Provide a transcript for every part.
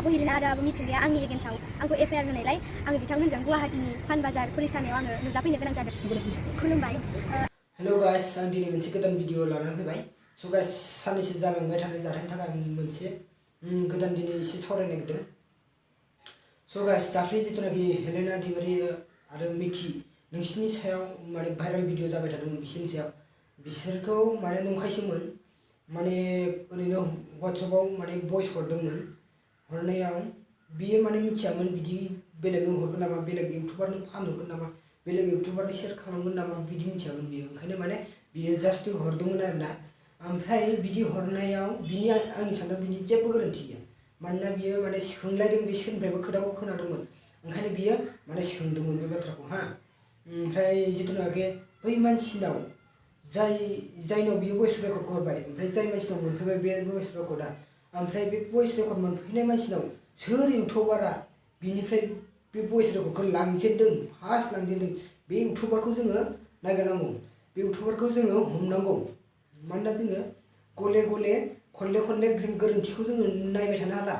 बोहैलायना आरो मिथिंगाया आंनि एगेन्स्टआव आंखौ एफआइआर होनायलाय आङो बिथांमोनजों गुवाहाटीनि पानबाजार पुलिस थानायाव आङो नुजाफैनो गोनां जादों। खुलुमबाय। हेलो गाइस, आं दिनै मोनसे गोदान भिडिअ लानानै फैबाय। स' गाइस, साननैसो जालांबाय थानाय जाथायनि थाखाय आं मोनसे गोदान दिनै एसे सावरायनो नागिरदों। स' गाइस, दाख्लै जिथुनाखि हेलेना दैमारि आरो मिथि नोंसिनि सायाव माने भाइरेल भिडिअ जाबाय थादोंमोन बिसोरनि सायाव, बिसोरखौ माने नंखायसोमोन, माने ओरैनो वाट्सएपआव माने भइस हरदोंमोन। हरनायाव बियो माने मिथियामोन बिदि बेलेगनो हरगोन नामा, बेलेग इउटुबारनो फानहरगोन नामा, बेलेग इउटुबारनो शेयार खालामगोन नामा, बिदि मिथियामोन बियो। ओंखायनो माने बियो जास्ट हरदोंमोन आरोना। ओमफ्राय बिदि हरनायाव आंनि साननायाव बिनि जेबो गोरोन्थि गैया, मानोना बियो माने सोंलायदों, बे सोरनिफ्रायबो खोथाखौ खोनादोंमोन, ओंखायनो बियो माने सोंदोंमोन बे बाथ्राखौ ओमफ्राय जिथुनाखि बै मानसिनाव जायनाव बियो भइस रेकर्डखौ हरबाय, ओमफ्राय जाय मानसिनाव मोनफैबाय बे भइस रेकर्डआ, ओमफ्राय बे भइस रेकर्ड मोनफैनाय मानसिनाव सोर इउटुबारा बिनिफ्राय बे भइस रेकर्डखौ लांजेनदों, फार्स्ट लांजेनदों, बे इउटुबारखौ जोङो नागिरनांगौ, बे इउटुबारखौ जोङो हमनांगौ। मानोना जोङो गले गले खनले जों गोरोन्थिखौ जोङो नायबाय थानो हाला।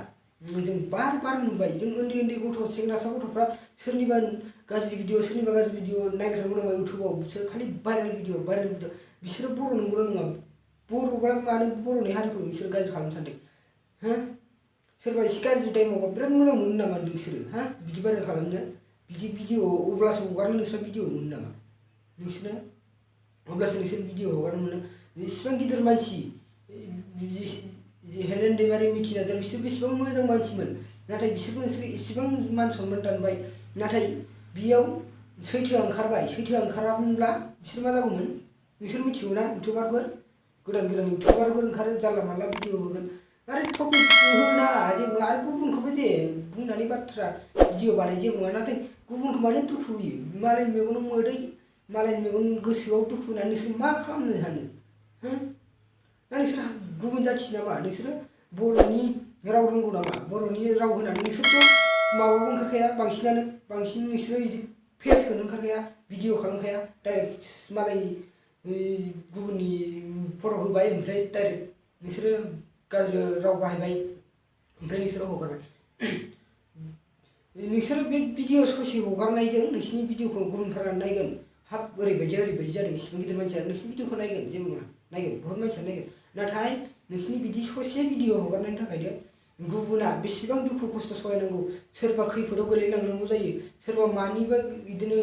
जों बार नुबाय, जों उन्दै गथ' सेंग्रासा गथ'फ्रा सोरनिबा गाज्रि भिडिअ नायबाय थानांगौ नामा इउटुबाव, बिसोर खालि भाइरेल भिडिअ बिसोरो बर' नंगौना नङा? बर'ब्ला मानो बर'नि हारिखौ बिसोर गाज्रि खालामनो सानदों? सोरबा एसे गाज्रि टाइमावबा बिराद मोजां मोनो नामा नोंसोरो? बिदि भाइरेल खालामनो, बिदि भिडिअ अब्लासो हगारनो नोंस्रा भिडिअ मोनो नामा नोंसोरो? अब्लासो नोंसोर भिडिअ हगारनो मोनो। इसिबां गिदिर मानसि हेलेन दैमारि, मिथि नार्जारि, बिसोर बेसेबां मोजां मानसिमोन, नाथाय बिसोरखौ नोंसोर इसिबां मान सनमान दानबाय। नाथाय बेयाव सैथोआ ओंखारबाय, सैथोआ ओंखारामोनब्ला बिसोर मा जागौमोन? नोंसोर मिथिगौ ना? इउटुबारफोर गोदान इउटुबारफोर ओंखारो, जानला मानला भिडिअ होगोन आरो टपिक होना जेबो नङा, आरो गुबुनखौबो जे बुंनानै बाथ्रा भिडिअ बानाय जेबो नङा, नाथाय गुबुनखौ मानो दुखु होयो? मालायनि मेगनाव मोदै, मालायनि मेगन गोसोआव दुखु होनानै नोंसोर मा खालामनो सानो? ना नोंसोर गुबुन जाथि नामा? नोंसोरो बर'नि राव रोंगौ नामा? बर'नि राव होनानै नोंसोरथ' माबाबो ओंखारखाया, बांसिन नोंसोरो बिदि फेसखौनो ओंखारखाया, भिडिअ खालामखाया, डाइरेक्ट मालाय गुबुननि फट' होबाय, ओमफ्राय डाइरेक्ट नोंसोरो गाज्रि राव बाहायबाय, ओमफ्राय नोंसोरो हगारबाय। नोंसोरो बे भिडिअ ससे हगारनायजों नोंसिनि भिडिअखौ गुबुनफोरा नायगोन, हाब ओरैबायदि जादों, इसिबां गिदिर मानसिया नोंसिनि भिडिअखौ नायगोन, जेबो नङा, नायगोन, बहुत मानसिया नायगोन। नाथाय नोंसिनि बिदि ससे भिडिअ हगारनायनि थाखायनो गुबुना बेसेबां दुखु खस्थ' सहायनांगौ, सोरबा खैफोदाव गोलैलांनांगौ जायो, सोरबा मानिबा बिदिनो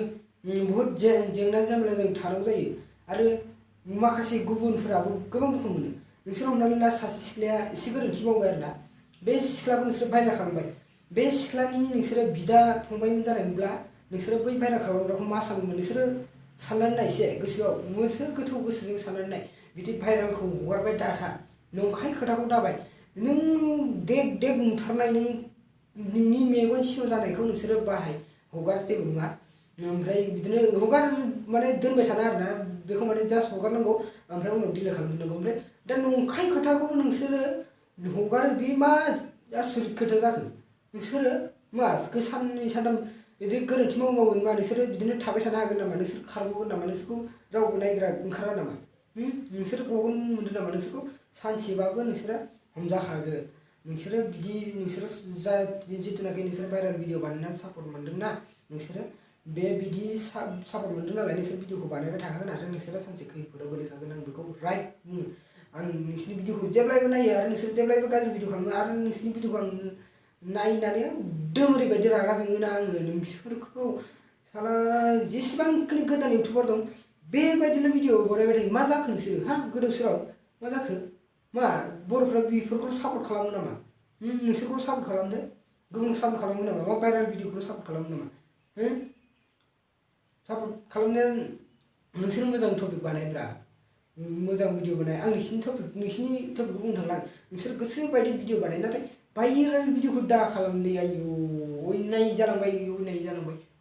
बहुत जेंना जामलाजों थानांगौ जायो, आरो माखासे गुबुनफोराबो गोबां दुखु मोनो। नोंसोर हमनानै ला, सासे सिख्लाया एसे गोरोन्थि मावबाय आरोना, बे सिख्लाखौ नोंसोर भाइरेल खालामबाय, बे सिख्लानि नोंसोरो बिदा फंबायमोन जानायमोनब्ला नोंसोरो बै भाइरेल खालामग्राखौ मा सानगोन? नोंसोरो साननानै नाय, एसे गोसोआव नोंसोर गोथौ गोसोजों साननानै नाय, बिदि भाइरेलखौ हगारबाय दाथा, नंखाय खोथाखौ दाबाय, नों देग नुथारनाय, नोंनि मेगन सिङाव जानायखौ नोंसोरो बाहाय, हगार, जेबो नङा। ओमफ्राय बिदिनो हगार, माने दोनबाय थाना आरोना, बेखौ माने जास्ट हगारनांगौ, ओमफ्राय उनाव डिलिट खालामफिननांगौ। ओमफ्राय दा नंखाय खोथाखौ नोंसोरो हगारो, बे मा आसरित खोथा जाखो? नोंसोरो मा साननै सानथाम बिदि गोरोन्थि मावोमोन मा नोंसोरो बिदिनो थाबाय थानो हागोन नामा? नोंसोर खारग'गोन नामा? नोंसोरखौ रावबो नायग्रा ओंखारा नामा? नोंसोर गगन मोनदों नामा? नोंसोरखौ सानसेबाबो नोंसोरो हमजाखागोन। नोंसोरो जिथुनाखि नोंसोर भाइरेल भिडिअ बानायनानै सापर्ट मोनदोंना, नोंसोरो बे बिदि सापर्ट मोनदों नालाय नोंसोर भिडिअखौ बानायबाय थाखागोन, आरो नोंसोरो सानसे खैफोदाव गोलैखागोन। आं बेखौ राइट बुङो। आं नोंसिनि भिडिअखौ जेब्लायबो नायो, आरो नोंसोर जेब्लायबो गाज्रि भिडिअ खालामो, आरो नोंसिनि भिडिअखौ आं नायनानै एकदम ओरैबायदि रागा जोङोना आङो, नोंसोरखौ साला जेसेबांखिनि गोदान इउटुबार दं, बेबायदिनो भिडिअ बानायबाय थायो। मा जाखो नोंसोरो? गोदाव सोराव मा जाखो? मा बर'फ्रा बेफोरखौ सापर्ट खालामो नामा? नोंसोरखौ सापर्ट खालामदो, गुबुनखौ सापर्ट खालामो नामा? मा भाइरेल भिडिअखौ सापर्ट खालामो नामा? सापर्ट खालामनाया नोंसोर मोजां टपिक बानायब्रा, मोजां भिडिअ बानाय। आं नोंसिनि टपिकखौ बुंनो थांला, नोंसोर गोसो बायदि भिडिअ बानाय, नाथाय भाइरेल भिडिअखौ दा खालामदो। आयौ अयनाय जालांबाय,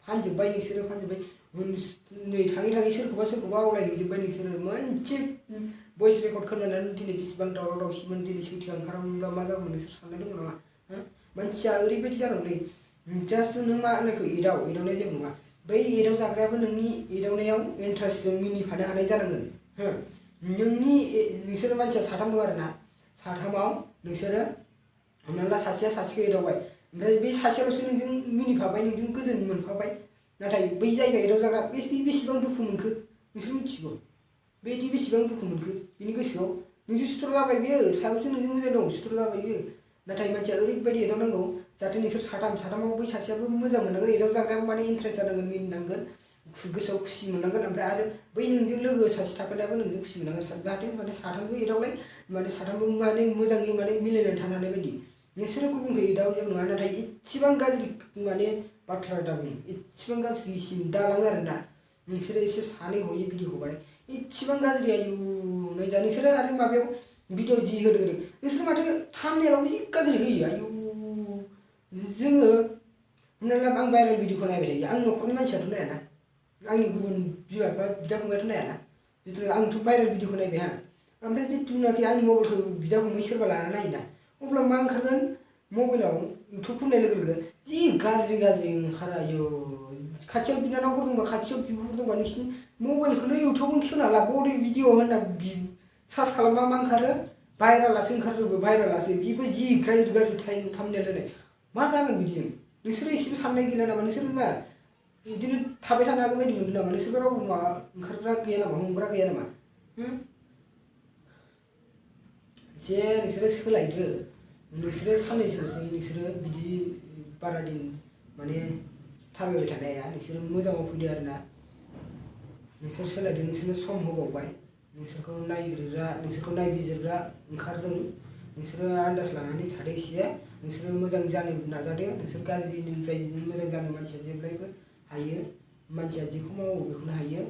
फानजोब्बाय नोंसोरो, फानजोब्बाय। नै थाङै सोरखौबा आवलायहैजोब्बाय नोंसोरो। मोनसे भइस रेकर्ड खोनानानै दिनै बेसेबां दावराव दावसिमोन, दिनै सैथोआ ओंखारामोनब्ला मा जागौमोन? नोंसोर साननाय दङ नामा? मानसिया ओरैबायदि जानांगौ, जास्ट नों मा होनोखौ एदावनाया जेबो नङा, बै एदाव जाग्रायाबो नोंनि एदावनायाव इन्टारेस्टजों मिनिफानो हानाय जानांगोन। नोंसोरो मानसिया साथाम दं आरोना, साथामाव नोंसोरो हमना ला सासेया सासेखौ एदावबाय ओमफ्राय बे सासेयाल'सो नोंजों मिनिफाबाय नोंजों गोजोन मोनफाबाय नाथाय बै जायगा एदाव जाग्रा बेसेबां दुखु मोनखो नोंसोर मिथिगौ बेदि बेसेबां दुखु मोनखो बिनि गोसोआव नोंजों सुथुर जाबाय बियो सायावसो नोंजों मोजां दं सुथुर जाबाय बियो नाथाय मानसिया ओरैबायदि एदावनांगौ जाहाथे नोंसोर साथामाव बै सासेयाबो मोजां मोननांगोन एदाव जाग्रायाबो माने इन्ट्रेस्ट जानांगोन मिनिनांगोन गोसोआव खुसि मोननांगोन ओमफ्राय आरो बै नोंजों लोगो सासे थाफानायाबो नोंजों खुसि मोननांगोन जाहाथे माने साथामबो एदावलाय माने साथामबो माने मोजाङै माने मिलायनानै थानो हानाय बायदि नोंसोरो गुबुनखौ एदाव जेबो नङा नाथाय इसेबां गाज्रि माने बाथ्रा दा बुं इसेबां गाज्रिसिम दालाङो आरोना नोंसोरो एसे सानै हयै भिडिअखौ बानाय इसेबां गाज्रि आयु नायजा नोंसोरो आरो माबायाव भिडिअ जि होदों नोंसोर माथो थाम्बनेलावबो जि गाज्रि होयो आयु जोङो हमना ला आं भाइरेल भिडिअखौ नायबाय थायो आं न'खरनि मानसियाथ' नायाना आंनि गुबुन बिमा बिफा बिदा फंबायाथ' नायाना जिथु आंथ' भाइरेल भिडिअखौ नायबाय हा ओमफ्राय जिथुनाखि आंनि मबाइलखौ बिदा फंबाय सोरबा लाना नायोना अब्ला मा ओंखारगोन मबाइलाव इउटुब खुलिनाय लोगो लोगो जि गाज्रि ओंखारो आयु खाथियाव बिनानावफोर दंबा खाथियाव बिब'फोर दंबा नोंसिनि मबाइलखौनो इउटुबावनो खेवना ला बडि भिडिअ होनना सार्च खालामबा मा ओंखारो भाइरालासो ओंखारजोबो भाइरालासो बेबो जि गाज्रि थाम्बनेल होनाय मा जागोन बिदिजों नोंसोरो एसेबो साननाय गैला नामा नोंसोर मा बिदिनो थाबाय थानो हागोन बायदि मोनदों नामा नोंसोरबो रावबो मा ओंखारग्रा गैया नामा हमग्रा गैया नामा एसे नोंसोरो सोलायदो नोंसोरो साननैसोल'सै नोंसोरो बिदि बारा दिन माने थाबायबाय थानो हाया नोंसोरो मोजाङाव फैदो आरोना नोंसोर सोलायदो नोंसोरनो सम होबावबाय नोंसोरखौ नायग्रोग्रा नोंसोरखौ नायबिजिरग्रा ओंखारदों नोंसोरो आन्दाज लानानै थादो एसे नोंसोरो मोजां जानो नाजादो नोंसोर गाज्रिनिफ्राय मोजां जानो मानसिया जेब्लायबो हायो मानसिया जेखौ मावो बेखौनो हायो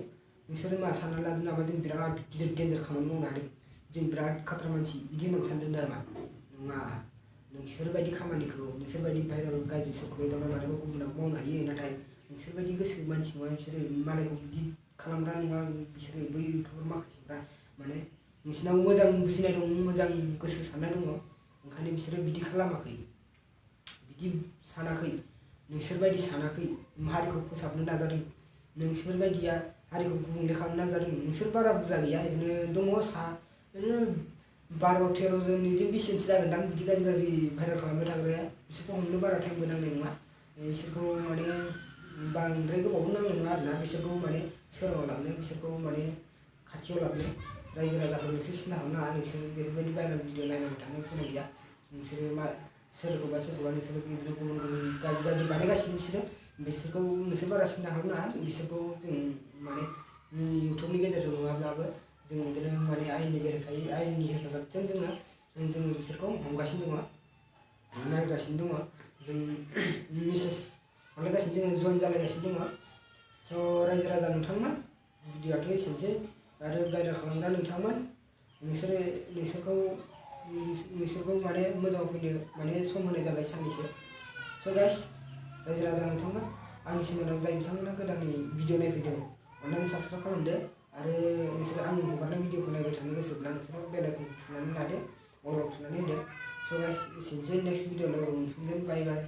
नोंसोरो मा सानना लादों नामा जों बिराद गिदिर डेन्जार खामानि मावनो हादों जों बिराद खाथ्रा मानसि बिदि होननानै सानदों नामा नङा नोंसोरबायदि खामानिखौ नोंसोरबायदि भाइरेल गाज्रि सोरखौ एदावना लानायखौ गुबुनाबो मावनो हायो नाथाय नोंसोरबायदि गोसो मानसि नङा बिसोरो मालायखौ बिदि खालामग्रा नङा बिसोरो बै इउटुबर माखासेफ्रा माने नोंसिनाव मोजां बुजिनाय दं मोजां गोसो साननाय दङ ओंखायनो बिसोरो बिदि खालामाखै बिदि सानाखै नोंसोरबायदि सानाखै हारिखौ फोसाबनो नाजादों नोंसोरबायदिया हारिखौ गुबुंले खालामनो नाजादों नोंसोर बारा बुरजा गैया बिदिनो दङ बिदिनो 12-13 जन बिदि बेसेसो जागोनदां बिदि गाज्रि भाइरेल खालामबाय थाग्राया बिसोरखौ हमनो बारा टाइमबो नांनाय नङा बिसोरखौ माने बांद्राय गोबावबो नांनाय नङा आरोना बिसोरखौ माने सोराङाव लाबोनो बिसोरखौ माने खाथियाव लाबोनो रायजो राजाखौ नोंसोर सिन्था खालामनाङा नोंसोर बेफोरबायदि भाइरेल भिडिअ नायनांगौ थानो गोनां गैया नोंसोरो मा सोरखौबा नोंसोरो बिदिनो गुबुन गाज्रि बानायगासिनो बिसोरखौ नोंसोर बारा सिन्था खालामनाङा बिसोरखौ जों माने इउटुबनि गेजेरजों नङाब्लाबो जों बिदिनो माने आयेननि बेरेखायै आयेननि हेफाजाबजों जोङो बिसोरखौ हमगासिनो दङ नायगासिनो दङ जों मेसेज हरलायगासिनो दङ जइन जालायगासिनो दङ स' रायजो राजा नोंथांमोन भिडिअ'आथ' एसेनोसै आरो भाइरेल खालामग्रा नोंथांमोन नोंसोरखौ माने मोजाङाव फैनो माने सम होनाय जाबाय साननैसो स' गाइस रायजो राजा नोंथांमोन आंनि चेनेलाव जाय बिथांमोना गोदानै भिडिअ नायफैदों अन्नानै साबस्क्राइब खालामदो आरो नोंसोर आं हगारनाय भिडिअखौ नायबाय थानो गोसोब्ला नोंसोरो बेल आइकनखौ थुनानै लादो अलाव थुनानै होदो स' गाइस एसेनोसै नेक्स्ट भिडिअ लोगो मोनफिनगोन बाय बाय